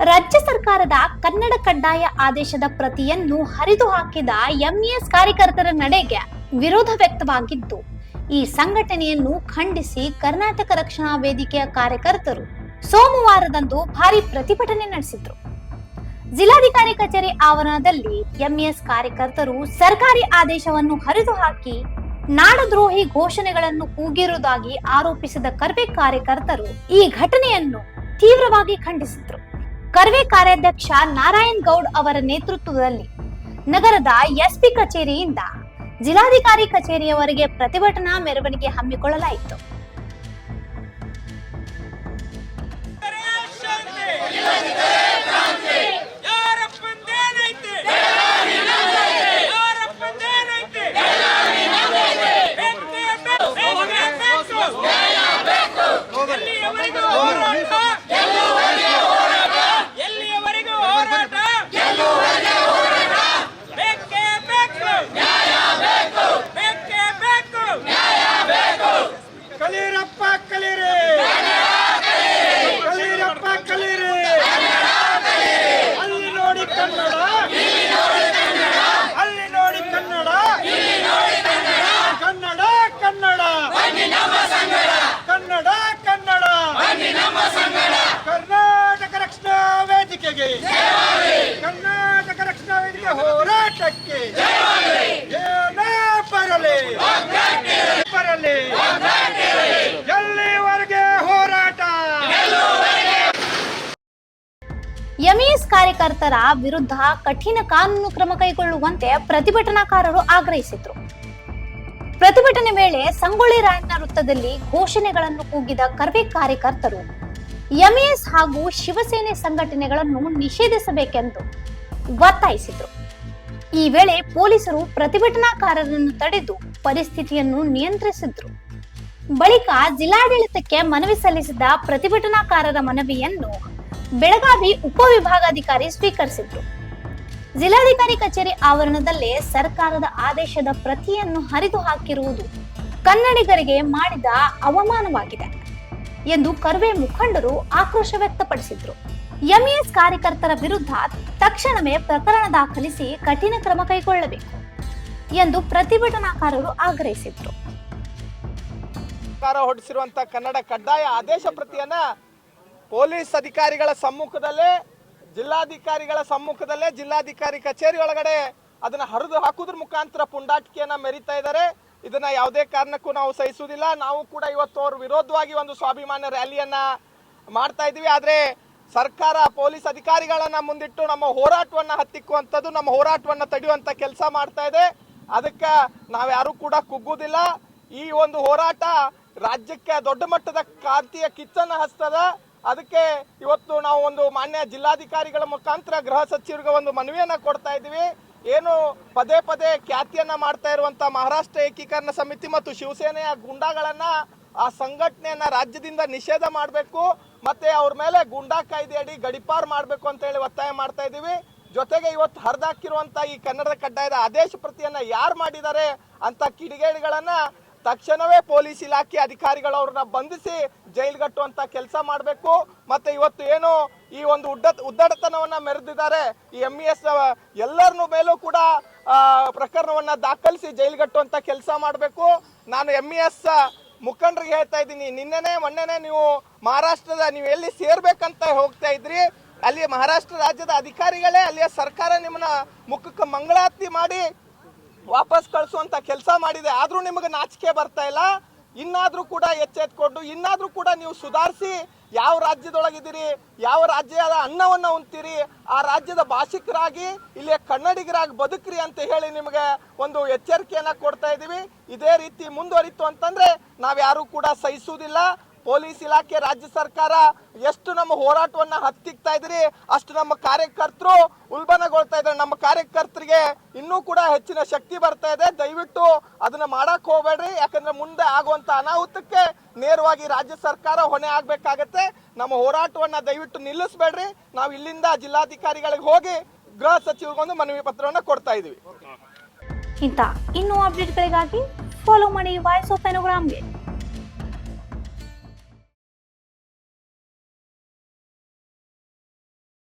ರಾಜ್ಯ ಸರ್ಕಾರದ ಕನ್ನಡ ಕಡ್ಡಾಯ ಆದೇಶದ ಪ್ರತಿಯನ್ನು ಹರಿದು ಹಾಕಿದ ಎಂಇಎಸ್ ಕಾರ್ಯಕರ್ತರ ನಡೆಗೆ ವಿರೋಧ ವ್ಯಕ್ತವಾಗಿದ್ದು, ಈ ಸಂಘಟನೆಯನ್ನು ಖಂಡಿಸಿ ಕರ್ನಾಟಕ ರಕ್ಷಣಾ ವೇದಿಕೆಯ ಕಾರ್ಯಕರ್ತರು ಸೋಮವಾರದಂದು ಭಾರಿ ಪ್ರತಿಭಟನೆ ನಡೆಸಿದ್ರು. ಜಿಲ್ಲಾಧಿಕಾರಿ ಕಚೇರಿ ಆವರಣದಲ್ಲಿ ಎಂಇಎಸ್ ಕಾರ್ಯಕರ್ತರು ಸರ್ಕಾರಿ ಆದೇಶವನ್ನು ಹರಿದು ಹಾಕಿ ನಾಡದ್ರೋಹಿ ಘೋಷಣೆಗಳನ್ನು ಕೂಗಿರುವುದಾಗಿ ಆರೋಪಿಸಿದ ಕರ್ವೆ ಕಾರ್ಯಕರ್ತರು ಈ ಘಟನೆಯನ್ನು ತೀವ್ರವಾಗಿ ಖಂಡಿಸಿದ್ರು. ಕರ್ವೆ ಕಾರ್ಯಾಧ್ಯಕ್ಷ ನಾರಾಯಣ್ ಗೌಡ್ ಅವರ ನೇತೃತ್ವದಲ್ಲಿ ನಗರದ ಎಸ್ಪಿ ಕಚೇರಿಯಿಂದ ಜಿಲ್ಲಾಧಿಕಾರಿ ಕಚೇರಿಯವರೆಗೆ ಪ್ರತಿಭಟನಾ ಮೆರವಣಿಗೆ ಹಮ್ಮಿಕೊಳ್ಳಲಾಯಿತು. ಕರ್ನಾಟಕ ರಕ್ಷಣಾ ವೇದಿಕೆಗೆ, ಕರ್ನಾಟಕ ರಕ್ಷಣಾ ವೇದಿಕೆ ಹೋರಾಟಕ್ಕೆ ಬರಲಿ ಎಲ್ಲಿವರೆಗೆ ಹೋರಾಟ. ಎಂಇಎಸ್ ಕಾರ್ಯಕರ್ತರ ವಿರುದ್ಧ ಕಠಿಣ ಕಾನೂನು ಕ್ರಮ ಕೈಗೊಳ್ಳುವಂತೆ ಪ್ರತಿಭಟನಾಕಾರರು ಆಗ್ರಹಿಸಿದ್ರು. ಪ್ರತಿಭಟನೆ ವೇಳೆ ಸಂಗೊಳ್ಳಿ ರಾಯಣ್ಣ ವೃತ್ತದಲ್ಲಿ ಘೋಷಣೆಗಳನ್ನು ಕೂಗಿದ ಕರ್ವೆ ಕಾರ್ಯಕರ್ತರು ಎಂಇಎಸ್ ಹಾಗೂ ಶಿವಸೇನೆ ಸಂಘಟನೆಗಳನ್ನು ನಿಷೇಧಿಸಬೇಕೆಂದು ಒತ್ತಾಯಿಸಿದರು. ಈ ವೇಳೆ ಪೊಲೀಸರು ಪ್ರತಿಭಟನಾಕಾರರನ್ನು ತಡೆದು ಪರಿಸ್ಥಿತಿಯನ್ನು ನಿಯಂತ್ರಿಸಿದ್ರು. ಬಳಿಕ ಜಿಲ್ಲಾಡಳಿತಕ್ಕೆ ಮನವಿ ಸಲ್ಲಿಸಿದ ಪ್ರತಿಭಟನಾಕಾರರ ಮನವಿಯನ್ನು ಬೆಳಗಾವಿ ಉಪವಿಭಾಗಾಧಿಕಾರಿ ಸ್ವೀಕರಿಸಿದ್ರು. ಜಿಲ್ಲಾಧಿಕಾರಿ ಕಚೇರಿ ಆವರಣದಲ್ಲೇ ಸರ್ಕಾರದ ಆದೇಶದ ಪ್ರತಿಯನ್ನು ಹರಿದು ಹಾಕಿರುವುದು ಕನ್ನಡಿಗರಿಗೆ ಮಾಡಿದ ಅವಮಾನವಾಗಿದೆ ಎಂದು ಕರ್ವೆ ಮುಖಂಡರು ಆಕ್ರೋಶ ವ್ಯಕ್ತಪಡಿಸಿದ್ರು. ಎಂಇಎಸ್ ಕಾರ್ಯಕರ್ತರ ವಿರುದ್ಧ ತಕ್ಷಣವೇ ಪ್ರಕರಣ ದಾಖಲಿಸಿ ಕಠಿಣ ಕ್ರಮ ಕೈಗೊಳ್ಳಬೇಕು ಎಂದು ಪ್ರತಿಭಟನಾಕಾರರು ಆಗ್ರಹಿಸಿದ್ರು. ಸರ್ಕಾರ ಹೊರಡಿಸಿರುವಂತಹ ಕನ್ನಡ ಕಡ್ಡಾಯ ಆದೇಶ ಪ್ರತಿಯನ್ನ ಪೊಲೀಸ್ ಅಧಿಕಾರಿಗಳ ಸಮ್ಮುಖದಲ್ಲೇ, ಜಿಲ್ಲಾಧಿಕಾರಿಗಳ ಸಮ್ಮುಖದಲ್ಲೇ ಜಿಲ್ಲಾಧಿಕಾರಿ ಕಚೇರಿ ಒಳಗಡೆ ಅದನ್ನ ಹರಿದು ಹಾಕುದ್ರ ಮುಖಾಂತರ ಪುಂಡಾಟಿಕೆಯನ್ನ ಮೆರಿತಾ ಇದ್ದಾರೆ. ಇದನ್ನ ಯಾವುದೇ ಕಾರಣಕ್ಕೂ ನಾವು ಸಹಿಸುವುದಿಲ್ಲ. ನಾವು ಕೂಡ ಇವತ್ತು ಅವ್ರ ವಿರೋಧವಾಗಿ ಒಂದು ಸ್ವಾಭಿಮಾನ ರ್ಯಾಲಿಯನ್ನ ಮಾಡ್ತಾ ಇದೀವಿ. ಆದ್ರೆ ಸರ್ಕಾರ ಪೊಲೀಸ್ ಅಧಿಕಾರಿಗಳನ್ನ ಮುಂದಿಟ್ಟು ನಮ್ಮ ಹೋರಾಟವನ್ನ ಹತ್ತಿಕ್ಕುವಂಥದ್ದು, ನಮ್ಮ ಹೋರಾಟವನ್ನ ತಡೆಯುವಂತ ಕೆಲಸ ಮಾಡ್ತಾ ಇದೆ. ಅದಕ್ಕೆ ನಾವ್ಯಾರು ಕೂಡ ಕುಗ್ಗುವುದಿಲ್ಲ. ಈ ಒಂದು ಹೋರಾಟ ರಾಜ್ಯಕ್ಕೆ ದೊಡ್ಡ ಮಟ್ಟದ ಕ್ರಾಂತಿಯ ಕಿಚ್ಚನ್ನ ಹಚ್ತದ. ಅದಕ್ಕೆ ಇವತ್ತು ನಾವು ಒಂದು ಮಾನ್ಯ ಜಿಲ್ಲಾಧಿಕಾರಿಗಳ ಮುಖಾಂತರ ಗೃಹ ಸಚಿವರಿಗೆ ಒಂದು ಮನವಿಯನ್ನ ಕೊಡ್ತಾ ಇದ್ದೀವಿ. ಏನು ಪದೇ ಪದೇ ಖ್ಯಾತಿಯನ್ನ ಮಾಡ್ತಾ ಇರುವಂತ ಮಹಾರಾಷ್ಟ್ರ ಏಕೀಕರಣ ಸಮಿತಿ ಮತ್ತು ಶಿವಸೇನೆಯ ಗುಂಡಾಗಳನ್ನ, ಆ ಸಂಘಟನೆಯನ್ನ ರಾಜ್ಯದಿಂದ ನಿಷೇಧ ಮಾಡಬೇಕು, ಮತ್ತೆ ಅವ್ರ ಮೇಲೆ ಗುಂಡಾ ಕಾಯ್ದೆ ಅಡಿ ಗಡಿಪಾರ್ ಮಾಡಬೇಕು ಅಂತ ಹೇಳಿ ಒತ್ತಾಯ ಮಾಡ್ತಾ ಇದ್ದೀವಿ. ಜೊತೆಗೆ ಇವತ್ತು ಹರಿದಾಕಿರುವಂತ ಈ ಕನ್ನಡ ಕಡ್ಡಾಯದ ಆದೇಶ ಪ್ರತಿಯನ್ನ ಯಾರು ಮಾಡಿದ್ದಾರೆ ಅಂತ ಕಿಡಿಗೇಡಿಗಳನ್ನ ತಕ್ಷಣವೇ ಪೊಲೀಸ್ ಇಲಾಖೆ ಅಧಿಕಾರಿಗಳು ಅವ್ರನ್ನ ಬಂಧಿಸಿ ಜೈಲ್ಗಟ್ಟುವಂತ ಕೆಲಸ ಮಾಡಬೇಕು. ಮತ್ತೆ ಇವತ್ತು ಏನು ಈ ಒಂದು ಉದ್ದಟತನವನ್ನ ಮೆರೆದಿದ್ದಾರೆ, ಈ ಎಂಇಎಸ್ ಎಲ್ಲರನ್ನು ಮೇಲೂ ಕೂಡ ಪ್ರಕರಣವನ್ನ ದಾಖಲಿಸಿ ಜೈಲ್ಗಟ್ಟುವಂತ ಕೆಲಸ ಮಾಡಬೇಕು. ನಾನು ಎಂಇಎಸ್ ಮುಖಂಡರಿಗೆ ಹೇಳ್ತಾ ಇದ್ದೀನಿ, ಮೊನ್ನೆನೆ ನೀವು ಮಹಾರಾಷ್ಟ್ರದ ನೀವು ಎಲ್ಲಿ ಸೇರ್ಬೇಕಂತ ಹೋಗ್ತಾ ಇದ್ರಿ, ಅಲ್ಲಿ ಮಹಾರಾಷ್ಟ್ರ ರಾಜ್ಯದ ಅಧಿಕಾರಿಗಳೇ, ಅಲ್ಲಿಯ ಸರ್ಕಾರ ನಿಮ್ಮನ್ನ ಮುಖಕ್ಕೆ ಮಂಗಳಾರತಿ ಮಾಡಿ ವಾಪಸ್ ಕಳಿಸುವಂತ ಕೆಲಸ ಮಾಡಿದೆ. ಆದ್ರೂ ನಿಮಗೆ ನಾಚಿಕೆ ಬರ್ತಾ ಇಲ್ಲ. ಇನ್ನಾದ್ರೂ ಕೂಡ ಎಚ್ಚೆತ್ಕೊಂಡು ಇನ್ನಾದ್ರೂ ಕೂಡ ನೀವು ಸುಧಾರಿಸಿ, ಯಾವ ರಾಜ್ಯದೊಳಗಿದ್ದೀರಿ, ಯಾವ ರಾಜ್ಯದ ಅನ್ನವನ್ನ ಉಣ್ತೀರಿ, ಆ ರಾಜ್ಯದ ಭಾಷಿಕರಾಗಿ ಇಲ್ಲಿಯ ಕನ್ನಡಿಗರಾಗಿ ಬದುಕ್ರಿ ಅಂತ ಹೇಳಿ ನಿಮಗೆ ಒಂದು ಎಚ್ಚರಿಕೆಯನ್ನ ಕೊಡ್ತಾ ಇದೀವಿ. ಇದೇ ರೀತಿ ಮುಂದುವರಿತು ಅಂತಂದ್ರೆ ನಾವ್ಯಾರು ಕೂಡ ಸಹಿಸುವುದಿಲ್ಲ. ಪೊಲೀಸ್ ಇಲಾಖೆ, ರಾಜ್ಯ ಸರ್ಕಾರ ಎಷ್ಟು ನಮ್ಮ ಹೋರಾಟವನ್ನ ಹತ್ತಿಕ್ತಾ ಇದ್ರಿ, ಅಷ್ಟು ನಮ್ಮ ಕಾರ್ಯಕರ್ತರು ಉಲ್ಬಣಗೊಳ್ತಾ ಇದ್ದಾರೆ. ನಮ್ಮ ಕಾರ್ಯಕರ್ತರಿಗೆ ಇನ್ನೂ ಕೂಡ ಹೆಚ್ಚಿನ ಶಕ್ತಿ ಬರ್ತಾ ಇದೆ. ದಯವಿಟ್ಟು ಅದನ್ನ ಮಾಡಕ್ ಹೋಗ್ಬೇಡ್ರಿ. ಯಾಕಂದ್ರೆ ಮುಂದೆ ಆಗುವಂತ ಅನಾಹುತಕ್ಕೆ ನೇರವಾಗಿ ರಾಜ್ಯ ಸರ್ಕಾರ ಹೊಣೆ ಆಗ್ಬೇಕಾಗತ್ತೆ. ನಮ್ಮ ಹೋರಾಟವನ್ನ ದಯವಿಟ್ಟು ನಿಲ್ಲಿಸಬೇಡ್ರಿ. ನಾವು ಇಲ್ಲಿಂದ ಜಿಲ್ಲಾಧಿಕಾರಿಗಳಿಗೆ ಹೋಗಿ ಗೃಹ ಸಚಿವರಿಗೊಂದು ಮನವಿ ಪತ್ರವನ್ನ ಕೊಡ್ತಾ ಇದೀವಿ. ಇನ್ನೂ ಅಪ್ಡೇಟ್ಗಳಿಗಾಗಿ ಫಾಲೋ ಮಾಡಿ ವಾಯ್ಸ್ ಆಫ್ ಎನೋಗ್ರಾಮ್ಗೆ.